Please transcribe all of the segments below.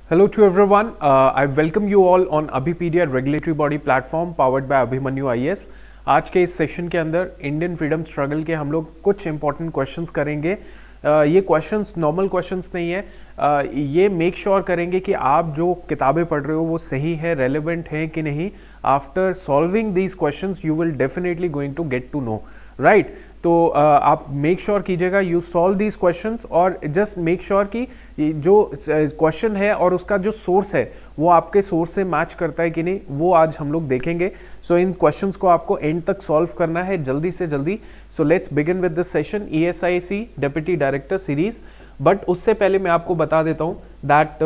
Hello to everyone. I welcome you all on Abhipedia regulatory body platform powered by Abhimanyu IAS. आज के इस session के अंदर Indian freedom struggle के हम लोग कुछ इंपॉर्टेंट क्वेश्चंस करेंगे। ये क्वेश्चंस नॉर्मल क्वेश्चंस नहीं है। ये मेक श्योर करेंगे कि आप जो किताबें पढ़ रहे हो वो सही है, रेलेवेंट है कि नहीं। After solving these questions you will definitely going to get to know, right. तो आप मेक श्योर कीजिएगा यू सॉल्व दीज क्वेश्चंस और जस्ट मेक श्योर कि जो क्वेश्चन है और उसका जो सोर्स है वो आपके सोर्स से मैच करता है कि नहीं, वो आज हम लोग देखेंगे। सो इन क्वेश्चंस को आपको एंड तक सॉल्व करना है जल्दी से जल्दी। So let's begin with this session, ESIC deputy director series. But उससे पहले मैं आपको बता देता हूँ that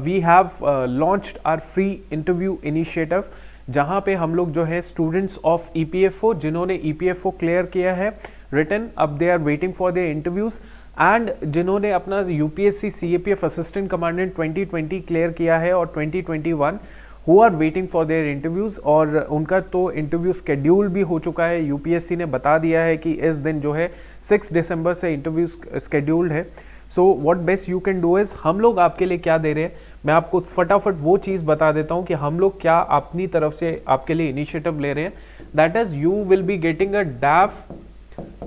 we have launched our free interview initiative, जहाँ पे हम लोग जो है स्टूडेंट्स ऑफ EPFO जिन्होंने EPFO क्लियर किया है रिटन, अब they are waiting for their interviews, and जिन्होंने अपना UPSC CAPF assistant commandant 2020 clear किया है और 2021 who are waiting for their interviews. और उनका तो इंटरव्यू स्केड्यूल भी हो चुका है, UPSC ने बता दिया है कि इस दिन जो है 6 दिसंबर से इंटरव्यू स्केड्यूल्ड है। So what best you can do is, हम लोग आपके लिए क्या दे रहे हैं, मैं आपको फटाफट वो चीज़ बता देता हूँ कि हम लोग क्या अपनी तरफ से आपके लिए इनिशिएटिव ले रहे हैं। That is you will be getting a डैफ,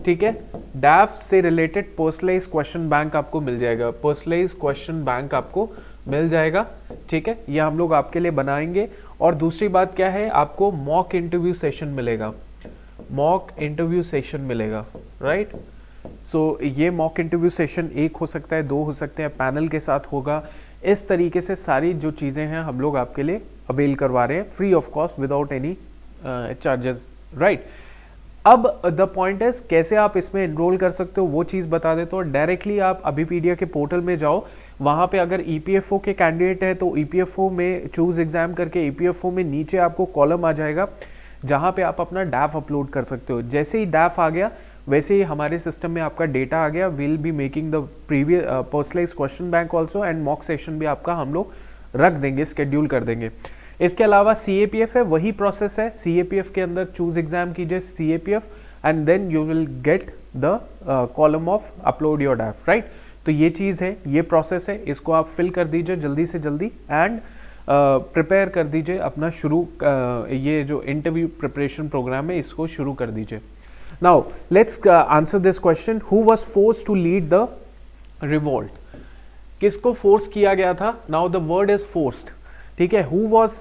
ठीक है। डैफ से रिलेटेड पर्सनलाइज क्वेश्चन बैंक आपको मिल जाएगा, पर्सनलाइज क्वेश्चन बैंक आपको मिल जाएगा, ठीक है। ये हम लोग आपके लिए बनाएंगे। और दूसरी बात क्या है, आपको मॉक इंटरव्यू सेशन मिलेगा, मॉक इंटरव्यू सेशन मिलेगा, राइट। सो ये मॉक इंटरव्यू सेशन एक हो सकता है, दो हो सकते हैं, पैनल के साथ होगा। इस तरीके से सारी जो चीज़ें हैं हम लोग आपके लिए अवेल करवा रहे हैं free of cost without any charges, right. अब द पॉइंट इज कैसे आप इसमें एनरोल कर सकते हो वो चीज़ बता देता हूँ। डायरेक्टली आप अभिपीडिया के पोर्टल में जाओ, वहाँ पे अगर EPFO के कैंडिडेट है तो EPFO में चूज एग्जाम करके EPFO में नीचे आपको कॉलम आ जाएगा जहाँ पे आप अपना डैफ अपलोड कर सकते हो। जैसे ही डैफ आ गया वैसे ही हमारे सिस्टम में आपका डेटा आ गया। Will be making the previous personalise question bank also, and mock session भी आपका हम लोग रख देंगे, स्केड्यूल कर देंगे। इसके अलावा CAPF है, वही प्रोसेस है। CAPF के अंदर चूज एग्जाम कीजिए CAPF and then you will get the column of upload your DAF, right. तो ये चीज़ है, ये प्रोसेस है, इसको आप फिल कर दीजिए जल्दी से जल्दी एंड प्रिपेयर कर दीजिए अपना शुरू। ये जो इंटरव्यू प्रिपरेशन प्रोग्राम है इसको शुरू कर दीजिए। Now let's answer this question. Who was forced to lead the revolt? किसको फोर्स किया गया था? Now the word is forced, ठीक है। Who was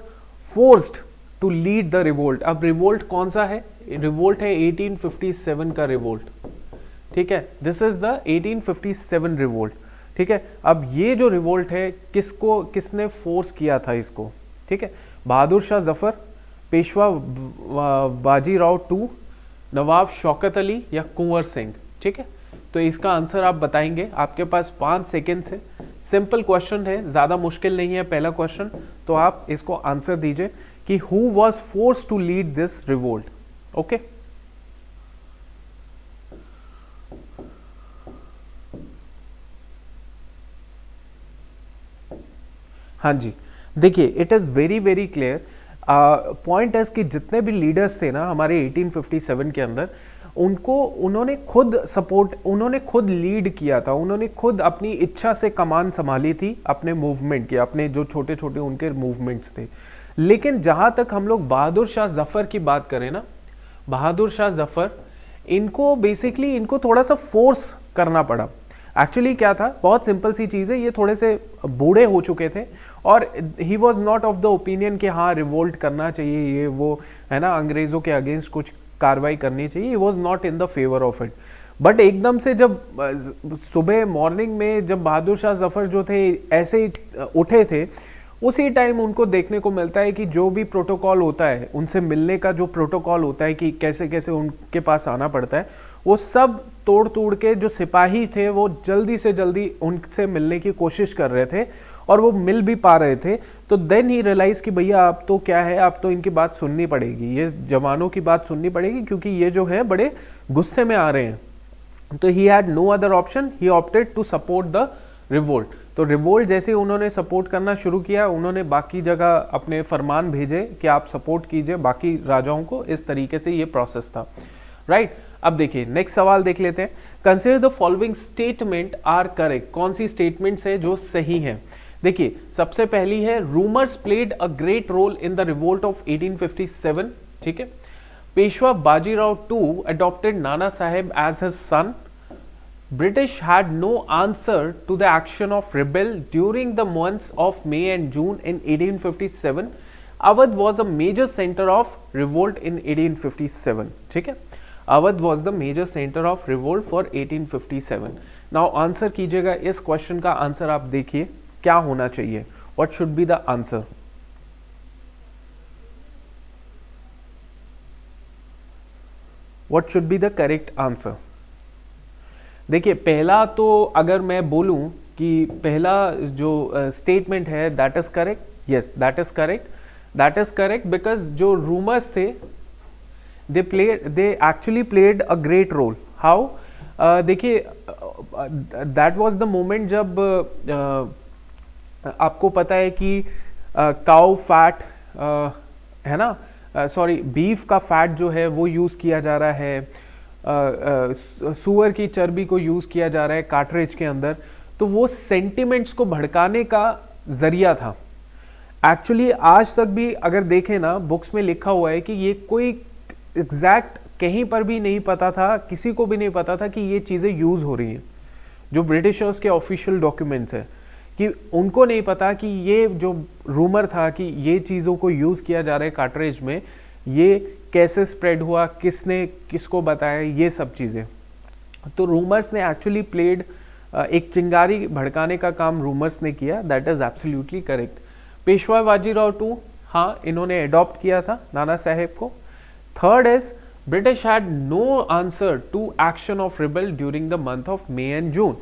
forced to lead the revolt? अब रिवोल्ट कौन सा है? रिवोल्ट है 1857 का रिवोल्ट, ठीक है। दिस इज द 1857 रिवोल्ट, ठीक है। अब ये जो रिवोल्ट है किसने फोर्स किया था इसको, ठीक है। बहादुर शाह जफर, पेशवा बाजीराव टू, नवाब शौकत अली या कुंवर सिंह, ठीक है। तो इसका आंसर आप बताएंगे, आपके पास 5 सेकेंड्स है। सिंपल क्वेश्चन है, ज़्यादा मुश्किल नहीं है पहला क्वेश्चन, तो आप इसको आंसर दीजिए कि who was forced to lead this revolt, okay. हाँ जी, देखिए it is very very clear. Point है कि जितने भी लीडर्स थे ना हमारे 1857 के अंदर, उन्होंने खुद सपोर्ट, उन्होंने खुद लीड किया था, उन्होंने खुद अपनी इच्छा से कमान संभाली थी अपने मूवमेंट की, अपने जो छोटे छोटे उनके मूवमेंट्स थे। लेकिन जहाँ तक हम लोग बहादुर शाह जफर की बात करें ना, बहादुर शाह जफर, इनको बेसिकली इनको थोड़ा सा फोर्स करना पड़ा। एक्चुअली क्या था, बहुत सिंपल सी चीज़ है, ये थोड़े से बूढ़े हो चुके थे और he was not of the opinion कि हाँ रिवोल्ट करना चाहिए, ये वो है ना, अंग्रेज़ों के अगेंस्ट कुछ कार्रवाई करनी चाहिए। He was not in the favour of it. But एकदम से जब सुबह मॉर्निंग में जब बहादुर शाह जफर जो थे ऐसे ही उठे थे, उसी टाइम उनको देखने को मिलता है कि जो भी प्रोटोकॉल होता है, उनसे मिलने का जो प्रोटोकॉल होता है कि कैसे कैसे उनके पास आना पड़ता है, वो सब तोड़ के जो सिपाही थे वो जल्दी से जल्दी उनसे मिलने की कोशिश कर रहे थे और वो मिल भी पा रहे थे। तो देन ही रियलाइज कि भैया आप तो क्या है, आप तो इनकी बात सुननी पड़ेगी, ये जवानों की बात सुननी पड़ेगी क्योंकि ये जो है बड़े गुस्से में आ रहे हैं। तो he had no other option, he opted to support the revolt. तो रिवोल्ट जैसे उन्होंने सपोर्ट करना शुरू किया, उन्होंने बाकी जगह अपने फरमान भेजे कि आप सपोर्ट कीजिए बाकी राजाओं को। इस तरीके से ये प्रोसेस था, राइट। अब देखिए नेक्स्ट सवाल देख लेते हैं। Consider the following statement are correct. कौन सी स्टेटमेंट्स है जो सही है? देखिए सबसे पहली है rumours played a great role in the revolt of 1857, ठीक है। Peshwa Bajirao two adopted Nana Saheb as his son. British had no answer to the action of rebel during the months of May and June in 1857. Awadh was a major center of revolt in 1857, ठीक है। Awadh was the major center of revolt for 1857. Now answer कीजिएगा, इस question का answer आप देखिए क्या होना चाहिए, what should be the answer? What should be the correct answer? देखिए पहला तो अगर मैं बोलूं कि पहला जो स्टेटमेंट है that is correct, yes that is correct, that is correct because जो रूमर्स थे they actually played a great role. How? देखिए दैट वाज द मोमेंट जब आपको पता है कि काउ फैट है ना, सॉरी बीफ का फैट जो है वो यूज़ किया जा रहा है, सुअर की चर्बी को यूज किया जा रहा है कार्ट्रिज के अंदर, तो वो सेंटिमेंट्स को भड़काने का जरिया था। एक्चुअली आज तक भी अगर देखें ना बुक्स में लिखा हुआ है कि ये कोई एग्जैक्ट कहीं पर भी नहीं पता था, किसी को भी नहीं पता था कि ये चीजें यूज हो रही हैं। जो ब्रिटिशर्स के ऑफिशियल डॉक्यूमेंट्स है कि उनको नहीं पता कि ये जो रूमर था कि ये चीजों को यूज किया जा रहा है कार्ट्रिज में, ये कैसे स्प्रेड हुआ, किसने किसको बताया, ये सब चीज़ें। तो रूमर्स ने एक्चुअली प्लेड एक चिंगारी भड़काने का काम रूमर्स ने किया, that is absolutely correct. Peshwa Bajirao two, हाँ इन्होंने अडॉप्ट किया था नाना साहेब को। Third is British had no answer to action of rebel during the month of May and June.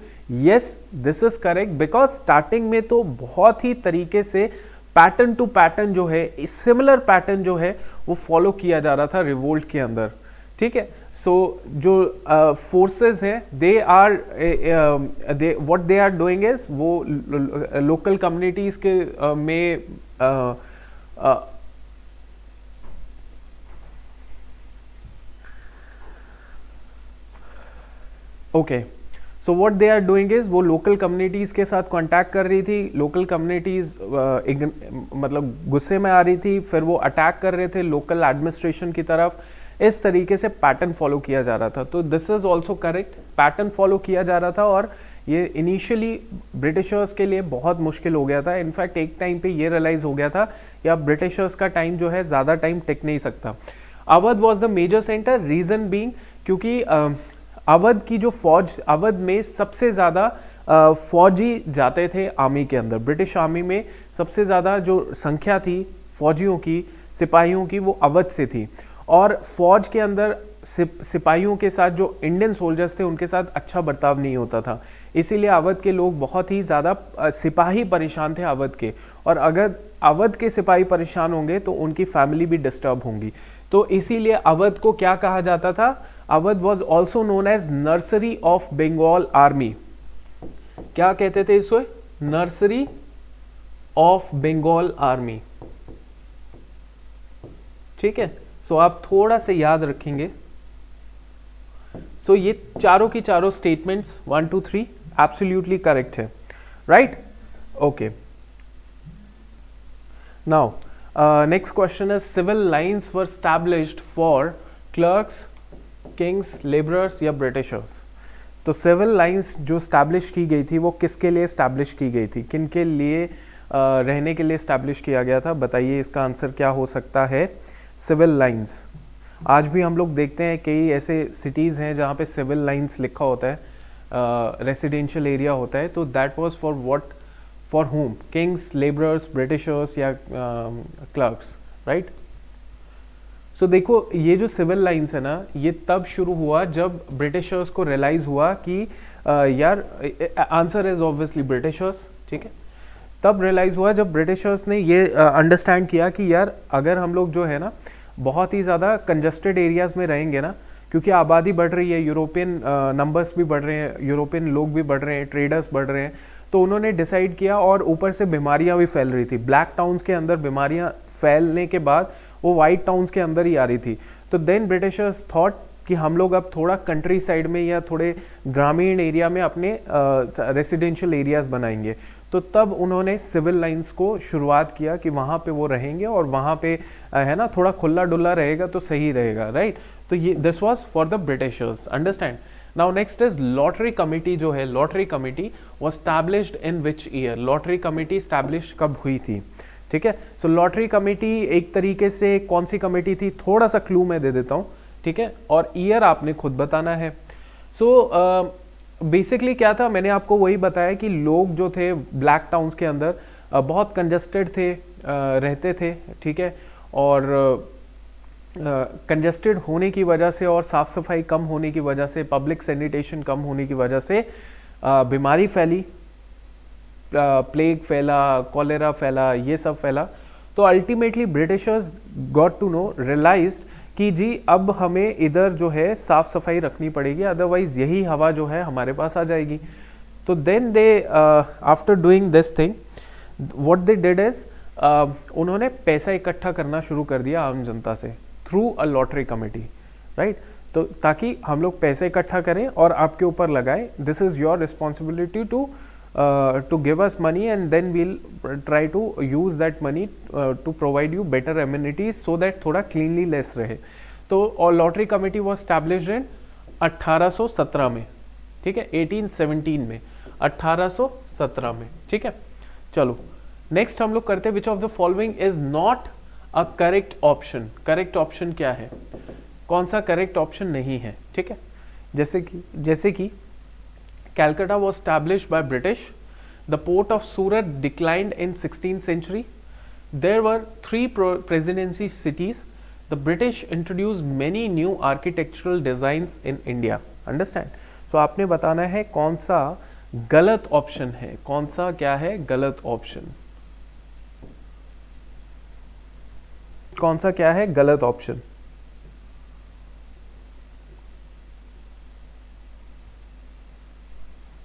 Yes this is correct because starting में तो बहुत ही तरीके से पैटर्न टू पैटर्न जो है, सिमिलर पैटर्न जो है वो फॉलो किया जा रहा था रिवोल्ट के अंदर, ठीक है। सो जो फोर्सेस है they are what they are doing is वो लोकल कम्युनिटीज के में okay, so what they are doing is वो लोकल कम्युनिटीज़ के साथ कांटेक्ट कर रही थी, लोकल कम्युनिटीज़ मतलब गुस्से में आ रही थी, फिर वो अटैक कर रहे थे लोकल एडमिनिस्ट्रेशन की तरफ। इस तरीके से पैटर्न फॉलो किया जा रहा था। तो this is also correct, pattern follow किया जा रहा था और ये इनिशियली ब्रिटिशर्स के लिए बहुत मुश्किल हो गया था। इनफैक्ट एक टाइम पे ये रियलाइज हो गया था कि अब ब्रिटिशर्स का टाइम जो है ज़्यादा टाइम टिक नहीं सकता। Awadh was the major centre, reason being क्योंकि अवध की जो फौज, अवध में सबसे ज़्यादा फौजी जाते थे आर्मी के अंदर, ब्रिटिश आर्मी में सबसे ज़्यादा जो संख्या थी फौजियों की, सिपाहियों की, वो अवध से थी। और फौज के अंदर सिपाहियों के साथ जो इंडियन सोल्जर्स थे उनके साथ अच्छा बर्ताव नहीं होता था, इसीलिए अवध के लोग बहुत ही ज़्यादा सिपाही परेशान थे अवध के। और अगर अवध के सिपाही परेशान होंगे तो उनकी फैमिली भी डिस्टर्ब होंगी। तो इसीलिए अवध को क्या कहा जाता था? Awadh was also known as nursery of Bengal army. क्या कहते थे इसको? नर्सरी ऑफ बंगाल आर्मी, ठीक है। सो आप थोड़ा सा याद रखेंगे। सो ये चारों की चारों स्टेटमेंट्स 1 2 3 एब्सोल्युटली करेक्ट है, right? Okay, now next question is civil lines were established for clerks, kings, labourers या ब्रिटिशर्स। तो सिविल लाइन्स जो स्टैब्लिश की गई थी वो किसके लिए स्टैब्लिश की गई थी, किन के लिए रहने के लिए स्टैब्लिश किया गया था? बताइए इसका आंसर क्या हो सकता है? Civil lines. आज भी हम लोग देखते हैं कई ऐसे सिटीज़ हैं जहाँ पे सिविल लाइन्स लिखा होता है, रेसिडेंशियल एरिया होता है। तो that was for what, for home? Kings, labourers, Britishers या क्लर्क्स, राइट? सो देखो ये जो सिविल लाइन्स है ना, ये तब शुरू हुआ जब ब्रिटिशर्स को रियलाइज हुआ कि यार, आंसर इज ऑब्वियसली ब्रिटिशर्स, ठीक है। तब रियलाइज हुआ जब ब्रिटिशर्स ने ये अंडरस्टैंड किया कि यार अगर हम लोग जो है ना बहुत ही ज़्यादा कंजस्टेड एरियाज में रहेंगे ना, क्योंकि आबादी बढ़ रही है, यूरोपियन नंबर्स भी बढ़ रहे हैं, यूरोपियन लोग भी बढ़ रहे हैं, ट्रेडर्स बढ़ रहे हैं, तो उन्होंने डिसाइड किया। और ऊपर से बीमारियां भी फैल रही थी, ब्लैक टाउन्स के अंदर बीमारियां फैलने के बाद वो वाइट टाउन्स के अंदर ही आ रही थी। तो देन ब्रिटिशर्स थॉट कि हम लोग अब थोड़ा कंट्री साइड में या थोड़े ग्रामीण एरिया में अपने रेसिडेंशियल एरियाज बनाएंगे। तो तब उन्होंने सिविल लाइंस को शुरुआत किया कि वहाँ पे वो रहेंगे और वहाँ पे है ना थोड़ा खुला डुल्ला रहेगा तो सही रहेगा, राइट। तो ये this was for the Britishers, understand. Now next is lottery committee जो है, lottery committee was established in which year, lottery committee establish कब हुई थी, ठीक है। सो लॉटरी कमिटी एक तरीके से कौन सी कमेटी थी, थोड़ा सा क्लू मैं दे देता हूँ, ठीक है, और ईयर आपने खुद बताना है। सो बेसिकली क्या था, मैंने आपको वही बताया कि लोग जो थे ब्लैक टाउन्स के अंदर बहुत कंजस्टेड थे, रहते थे, ठीक है, और कंजस्टेड होने की वजह से और साफ सफाई कम होने की वजह से, पब्लिक सैनिटेशन कम होने की वजह से बीमारी फैली, प्लेग फैला, कॉलेरा फैला, ये सब फैला। तो ultimately Britishers got to know, realised कि जी अब हमें इधर जो है साफ सफाई रखनी पड़ेगी, अदरवाइज यही हवा जो है हमारे पास आ जाएगी। तो then they after doing this thing what they did is, उन्होंने पैसा इकट्ठा करना शुरू कर दिया आम जनता से through a lottery committee, right. तो ताकि हम लोग पैसे इकट्ठा करें और आपके ऊपर लगाए, this is your responsibility to give us money and then we'll try to use that money to provide you better amenities so that थोड़ा cleanliness रहे। तो और lottery committee was established in 1817 में, ठीक है, 1817 में, 1817 में, ठीक है। चलो नेक्स्ट हम लोग करते हैं विच of the following is not a correct option. Correct option क्या है, कौन सा करेक्ट ऑप्शन नहीं है, ठीक है। जैसे कि Calcutta was established by British. The port of Surat declined in 16th century. There were 3 presidency cities. The British introduced many new architectural designs in India. Understand? So आपने बताना है कौन सा गलत ऑप्शन है, कौन सा क्या है गलत ऑप्शन, कौन सा क्या है गलत ऑप्शन।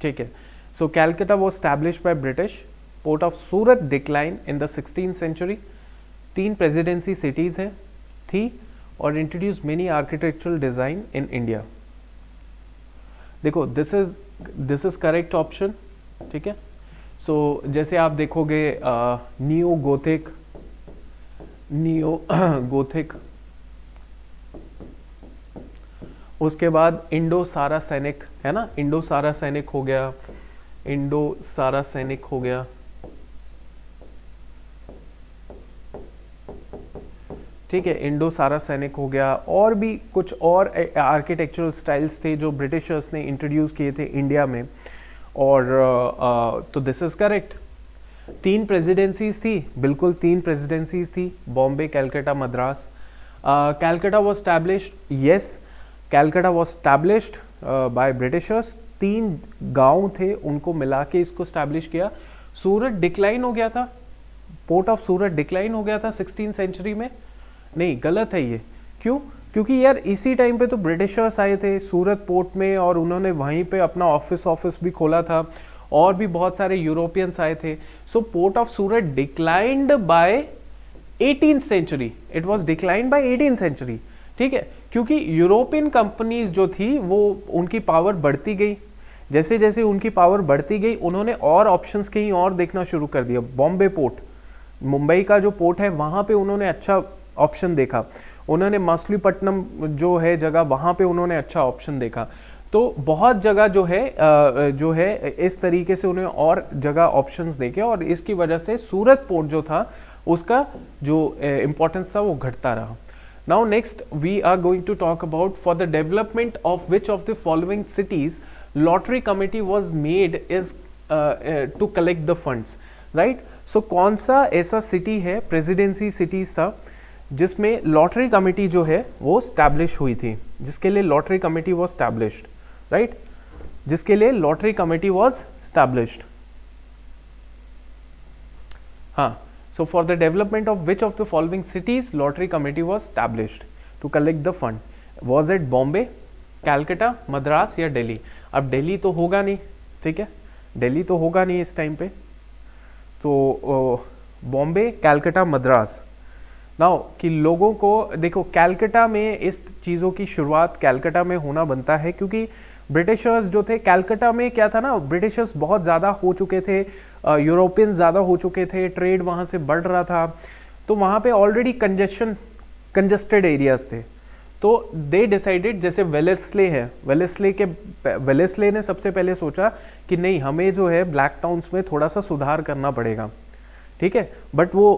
ठीक है। So Calcutta was established by British, port of Surat decline in the 16th century, 3 presidency cities हैं थी और introduce many architectural design in India. देखो दिस इज करेक्ट ऑप्शन, ठीक है। सो जैसे आप देखोगे नियो गोथिक, उसके बाद इंडो सारा सैनिक, है ना, इंडो सारा सैनिक हो गया, इंडो सारा सैनिक हो गया, ठीक है, इंडो सारा सैनिक हो गया। और भी कुछ और आर्किटेक्चरल स्टाइल्स थे जो ब्रिटिशर्स ने इंट्रोड्यूस किए थे इंडिया में, और तो दिस इज करेक्ट। 3 प्रेसिडेंसीज थी, बिल्कुल 3 प्रेसिडेंसीज थी, Bombay, Calcutta, Madras. Calcutta was established, yes, Calcutta was established by Britishers, 3 गांव थे उनको मिला के इसको स्टैब्लिश किया। सूरत डिक्लाइन हो गया था, पोर्ट ऑफ सूरत डिक्लाइन हो गया था 16th सेंचुरी में, नहीं गलत है ये। क्यों? क्योंकि यार इसी टाइम पे तो ब्रिटिशर्स आए थे सूरत पोर्ट में और उन्होंने वहीं पे अपना ऑफिस भी खोला था, और भी बहुत सारे यूरोपियंस आए थे। So port of Surat declined by 18th century, it was declined by 18th century, ठीक है। क्योंकि यूरोपियन कंपनीज जो थी वो उनकी पावर बढ़ती गई, जैसे जैसे उनकी पावर बढ़ती गई उन्होंने और ऑप्शंस कहीं और देखना शुरू कर दिया। बॉम्बे पोर्ट, मुंबई का जो पोर्ट है वहां पे उन्होंने अच्छा ऑप्शन देखा, उन्होंने मछलीपट्टनम जो है जगह वहां पे उन्होंने अच्छा ऑप्शन देखा। तो बहुत जगह जो है इस तरीके से उन्हें और जगह ऑप्शंस देखे, और इसकी वजह से सूरत पोर्ट जो था उसका जो इंपॉर्टेंस था वो घटता रहा। Now next we are going to talk about for the development of which of the following cities lottery committee was made is to collect the funds, right. So कौन सा ऐसा सिटी है, प्रेसिडेंसी सिटीज था जिसमें lottery committee जो है वो establish हुई थी, जिसके लिए lottery committee was established, right, जिसके लिए लॉटरी कमेटी वॉज स्टैब्लिश्ड। हाँ, so for the development of which of the following cities lottery committee was established to collect the fund, was it Bombay, Calcutta, Madras या दिल्ली? अब दिल्ली तो होगा नहीं, ठीक है, दिल्ली तो होगा नहीं इस टाइम पे, तो बॉम्बे, कैलकाटा, मद्रास। नाउ कि लोगों को देखो कैलकाटा में इस चीज़ों की शुरुआत कैलकाटा में होना बनता है, क्योंकि ब्रिटिशर्स जो थे कैलकाटा में क्या था ना, ब्रिटिशर्स बहुत ज़्यादा हो चुके थे, यूरोपियन ज़्यादा हो चुके थे, ट्रेड वहाँ से बढ़ रहा था, तो वहाँ पे ऑलरेडी कंजेस्टेड एरियाज थे। तो दे डिसाइडेड, जैसे वेलेस्ले है, वेलेस्ले ने सबसे पहले सोचा कि नहीं, हमें जो है ब्लैक टाउन्स में थोड़ा सा सुधार करना पड़ेगा, ठीक है। बट वो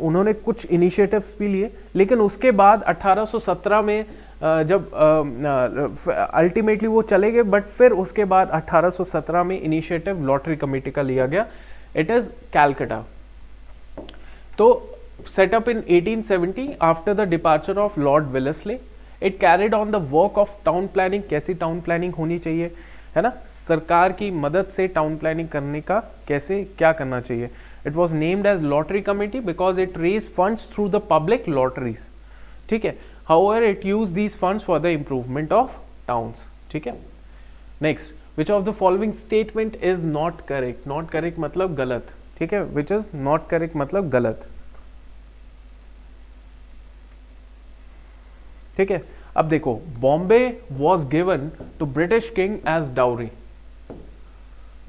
उन्होंने कुछ इनिशिएटिव्स भी लिए, लेकिन उसके बाद 1817 में जब अल्टीमेटली वो चले गए, बट फिर उसके बाद 1817 में इनिशिएटिव लॉटरी कमेटी का लिया गया, इट इज कैलकाटा। तो set up in 1870 after the departure of Lord Wellesley, it carried on the work of town planning। कैसी टाउन प्लानिंग होनी चाहिए, है ना, सरकार की मदद से टाउन प्लानिंग करने का कैसे क्या करना चाहिए। It was named as lottery committee because it raised funds through the public lotteries, ठीक है। However, it used these funds for the improvement of towns, ठीक है। Next, which of the following statement is not correct? Not correct मतलब गलत, ठीक है। Which is not correct मतलब गलत, ठीक है। अब देखो, Bombay was given to British king as dowry,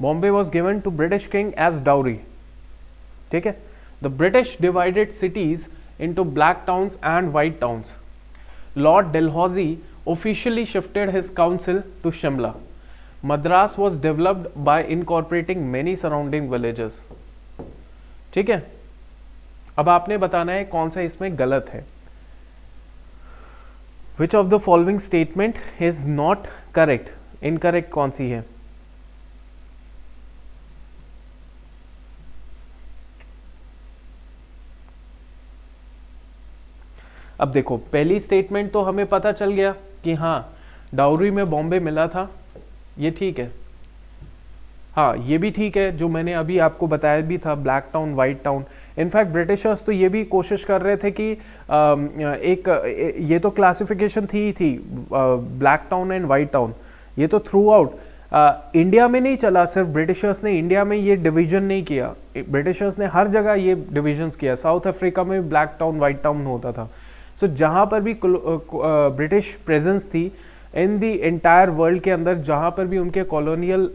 Bombay was given to British king as dowry, ठीक है। The British divided cities into black towns and white towns. Lord Dalhousie officially shifted his council to Shimla. Madras was developed by incorporating many surrounding villages, ठीक है। अब आपने बताना है कौन सा इसमें गलत है। Which of the following statement is not correct? Incorrect कौन सी है? अब देखो, पहली स्टेटमेंट तो हमें पता चल गया कि हाँ, डाउरी में बॉम्बे मिला था, ये ठीक है। हाँ, ये भी ठीक है, जो मैंने अभी आपको बताया भी था, black town white town. In fact Britishers तो ये भी कोशिश कर रहे थे कि ये तो क्लासिफिकेशन थी black town and white town, ये तो थ्रू आउट इंडिया में नहीं चला। सिर्फ ब्रिटिशर्स ने इंडिया में ये डिवीजन नहीं किया, ब्रिटिशर्स ने हर जगह ये डिविजन्स किया। साउथ अफ्रीका में ब्लैक टाउन व्हाइट टाउन होता था। सो जहाँ पर भी ब्रिटिश प्रेजेंस थी इन द एंटायर वर्ल्ड के अंदर, जहाँ पर भी उनके कॉलोनियल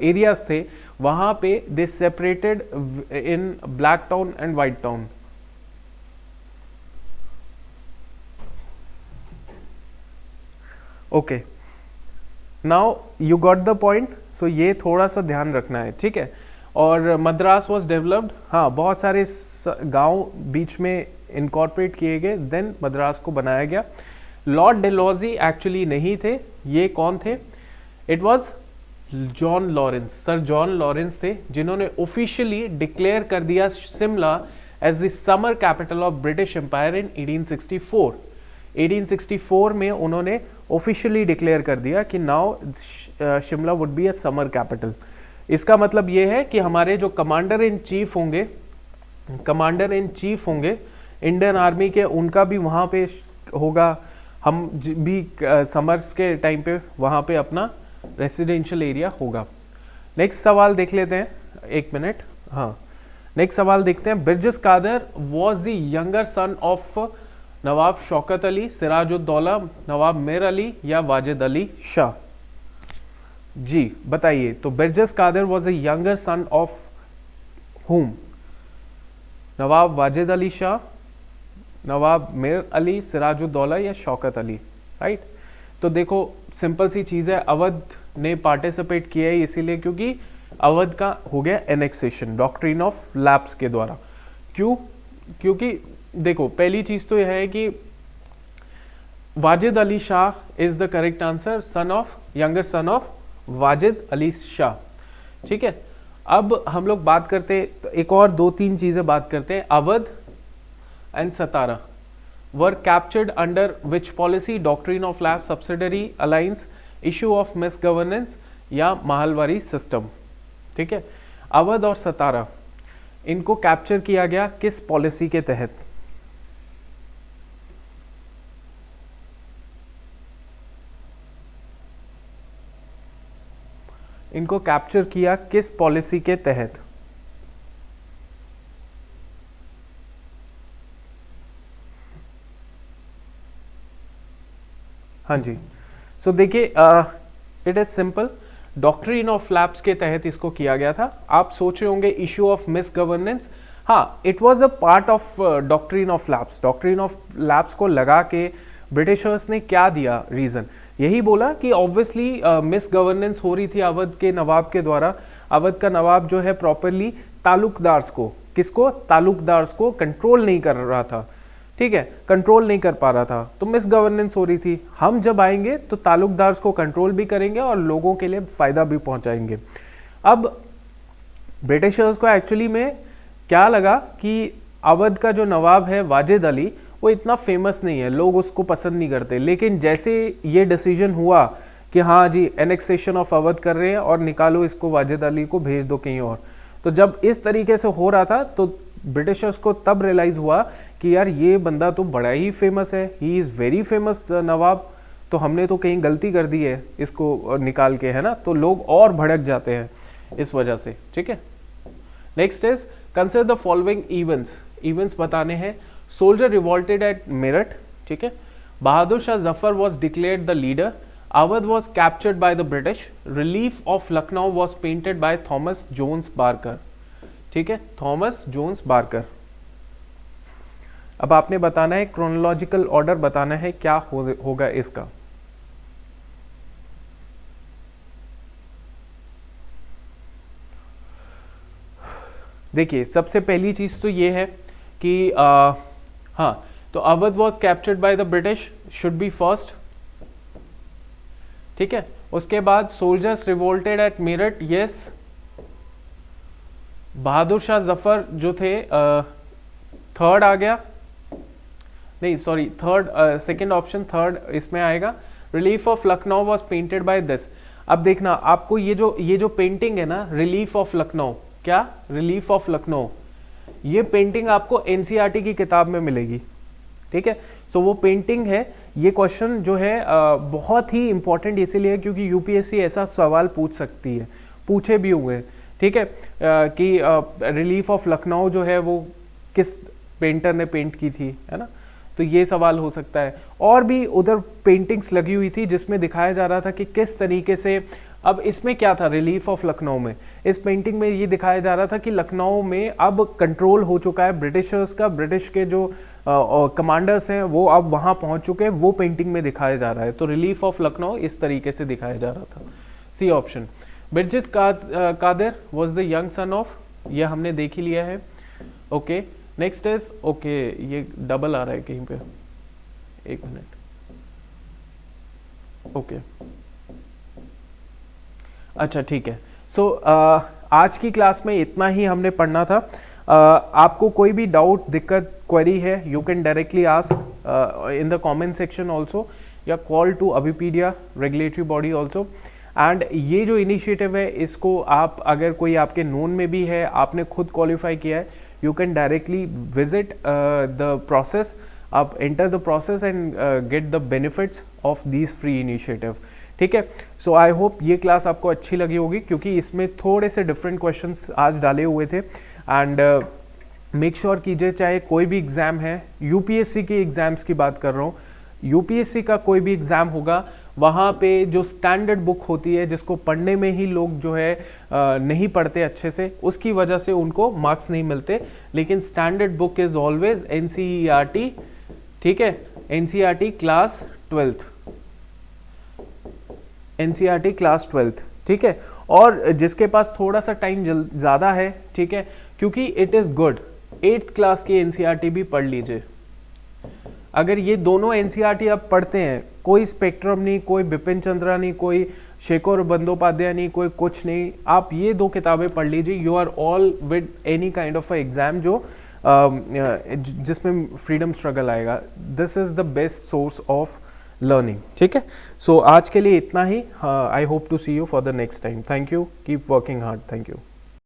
एरियाज थे, वहाँ पे they separated in black town and white town. Okay, now you got the point. So ये थोड़ा सा ध्यान रखना है, ठीक है। और मद्रास वॉज डेवलप्ड, हाँ, बहुत सारे गांव बीच में इनकॉर्पोरेट किए गए, देन मद्रास को बनाया गया। लॉर्ड डलहौजी एक्चुअली नहीं थे, ये कौन थे? It was John Lawrence, sir John Lawrence थे, जिन्होंने ऑफिशियली डिक्लेयर कर दिया Shimla as the summer capital of British empire in 1864। 1864 में उन्होंने ऑफिशियली डिक्लेयर कर दिया कि now Shimla would be a summer capital. इसका मतलब ये है कि हमारे जो कमांडर इन चीफ होंगे इंडियन आर्मी के, उनका भी वहाँ पे होगा, हम भी समर्स के टाइम पे वहाँ पे अपना रेसिडेंशियल एरिया होगा। नेक्स्ट सवाल देख लेते हैं, एक मिनट। हाँ, नेक्स्ट सवाल देखते हैं। Birjis Qadr was the younger son of Nawab Shaukat Ali, Sirajuddaula, Nawab Mir Ali या वाजिद अली शाह? जी बताइए। तो Birjis Qadr was a younger son of whom? Nawab Wajid Ali Shah, नवाब मिर अली, सिराजुद्दौला या शौकत अली, राइट। तो देखो सिंपल सी चीज़ है, अवध ने पार्टिसिपेट किया है इसीलिए क्योंकि अवध का हो गया एनेक्सेशन डॉक्ट्रिन ऑफ लैप्स के द्वारा। क्यों? क्योंकि देखो पहली चीज़ तो यह है कि Wajid Ali Shah is the correct answer, younger son of Wajid Ali Shah, ठीक है। अब हम लोग बात करते, तो एक और दो तीन चीज़ें बात करते हैं। Awadh and Satara were captured under which policy? Doctrine of lapse, subsidiary alliance, issue of misgovernance या महलवारी सिस्टम, ठीक है। अवध और सतारा इनको कैप्चर किया गया किस पॉलिसी के तहत? इनको कैप्चर किया किस पॉलिसी के तहत? हाँ जी। सो देखिए, it is simple, doctrine of lapse के तहत इसको किया गया था। आप सोच रहे होंगे इश्यू ऑफ मिस गवर्नेंस, हाँ, it was a part of doctrine of lapse. Doctrine of lapse को लगा के ब्रिटिशर्स ने क्या दिया रीजन, यही बोला कि ऑब्वियसली मिस गवर्नेंस हो रही थी अवध के नवाब के द्वारा। अवध का नवाब जो है प्रॉपरली तालुकदार्स को, किसको, तालुकदार्स को कंट्रोल नहीं कर रहा था, ठीक है, कंट्रोल नहीं कर पा रहा था, तो मिस गवर्नेंस हो रही थी। हम जब आएंगे तो तालुकदार्स को कंट्रोल भी करेंगे और लोगों के लिए फायदा भी पहुंचाएंगे। अब ब्रिटिशर्स को एक्चुअली में क्या लगा कि अवध का जो नवाब है वाजिद अली, वो इतना फेमस नहीं है, लोग उसको पसंद नहीं करते। लेकिन जैसे ये डिसीजन हुआ कि हाँ जी एनेक्सेशन ऑफ अवध कर रहे हैं और निकालो इसको, वाजिद अली को भेज दो कहीं और, तो जब इस तरीके से हो रहा था तो ब्रिटिशर्स को तब रियलाइज हुआ कि यार ये बंदा तो बड़ा ही फेमस है, ही इज़ वेरी फेमस नवाब, तो हमने तो कहीं गलती कर दी है इसको निकाल के, है ना, तो लोग और भड़क जाते हैं इस वजह से, ठीक है। Next is consider the following events बताने हैं। सोल्जर रिवॉल्टेड एट मेरठ, ठीक है। Bahadur Shah Zafar was declared the leader. Awadh was captured by the British. Relief of Lucknow was painted by Thomas Jones Barker, ठीक है, थॉमस जोन्स बारकर। अब आपने बताना है क्रोनोलॉजिकल ऑर्डर बताना है क्या होगा इसका। देखिए सबसे पहली चीज तो ये है कि हाँ, तो Awadh was captured by the British should be first, ठीक है। उसके बाद soldiers revolted at Meerut, yes. Bahadur Shah Zafar जो थे थर्ड आ गया, नहीं sorry third, second option third इसमें आएगा। Relief of Lucknow was painted by this. अब देखना आपको ये जो पेंटिंग है ना, रिलीफ ऑफ लखनऊ, क्या, रिलीफ ऑफ लखनऊ, ये पेंटिंग आपको एनसीईआरटी की किताब में मिलेगी, ठीक है। सो वो पेंटिंग है, ये क्वेश्चन जो है बहुत ही इंपॉर्टेंट इसीलिए क्योंकि यूपीएससी ऐसा सवाल पूछ सकती है, पूछे भी हुए हैं, ठीक है, कि रिलीफ ऑफ लखनऊ जो है वो किस पेंटर ने पेंट की थी, है ना, तो ये सवाल हो सकता है। और भी उधर पेंटिंग्स लगी हुई थी जिसमें दिखाया जा रहा था कि किस तरीके से, अब इसमें क्या था रिलीफ ऑफ लखनऊ में, इस पेंटिंग में ये दिखाया जा रहा था कि लखनऊ में अब कंट्रोल हो चुका है ब्रिटिशर्स का, ब्रिटिश के जो कमांडर्स हैं वो अब वहां पहुंच चुके हैं, वो पेंटिंग में दिखाया जा रहा है। तो रिलीफ ऑफ लखनऊ इस तरीके से दिखाया जा रहा था। C option. Birjis Qadir was the young son of, ये हमने देख ही लिया है, ओके। नेक्स्ट इज, ओके ये डबल आ रहा है कहीं पे, एक मिनट, ओके अच्छा ठीक है। सो आज की क्लास में इतना ही हमने पढ़ना था। आपको कोई भी डाउट, दिक्कत, क्वेरी है, you can directly ask in the comment section also, या call to Abhipedia regulatory body also. And ये जो इनिशिएटिव है इसको आप, अगर कोई आपके नोन में भी है, आपने खुद क्वालिफाई किया है, you can directly visit the process, आप enter the process and get the benefits of this free initiative, ठीक है। सो आई होप ये क्लास आपको अच्छी लगी होगी क्योंकि इसमें थोड़े से डिफरेंट क्वेश्चंस आज डाले हुए थे। एंड मेक श्योर कीजिए, चाहे कोई भी एग्जाम है, यूपीएससी के एग्जाम्स की बात कर रहा हूँ, यूपीएससी का कोई भी एग्जाम होगा, वहाँ पे जो स्टैंडर्ड बुक होती है जिसको पढ़ने में ही लोग जो है नहीं पढ़ते अच्छे से, उसकी वजह से उनको मार्क्स नहीं मिलते। लेकिन standard book is always NCERT, ठीक है, NCERT class 12th, NCERT class 12th, ठीक है। और जिसके पास थोड़ा सा टाइम ज़्यादा है, ठीक है, क्योंकि it is good, 8th class की एनसीईआरटी भी पढ़ लीजिए। अगर ये दोनों एनसीईआरटी आप पढ़ते हैं, कोई स्पेक्ट्रम नहीं, कोई बिपिन चंद्रा नहीं, कोई शेखर बंदोपाध्याय नहीं, कोई कुछ नहीं, आप ये दो किताबें पढ़ लीजिए, you are all with any kind of exam जो जिसमें फ्रीडम स्ट्रगल आएगा। This is the best source of learning, ठीक है। सो आज के लिए इतना ही। I hope to see you for the next time. Thank you, keep working hard, thank you.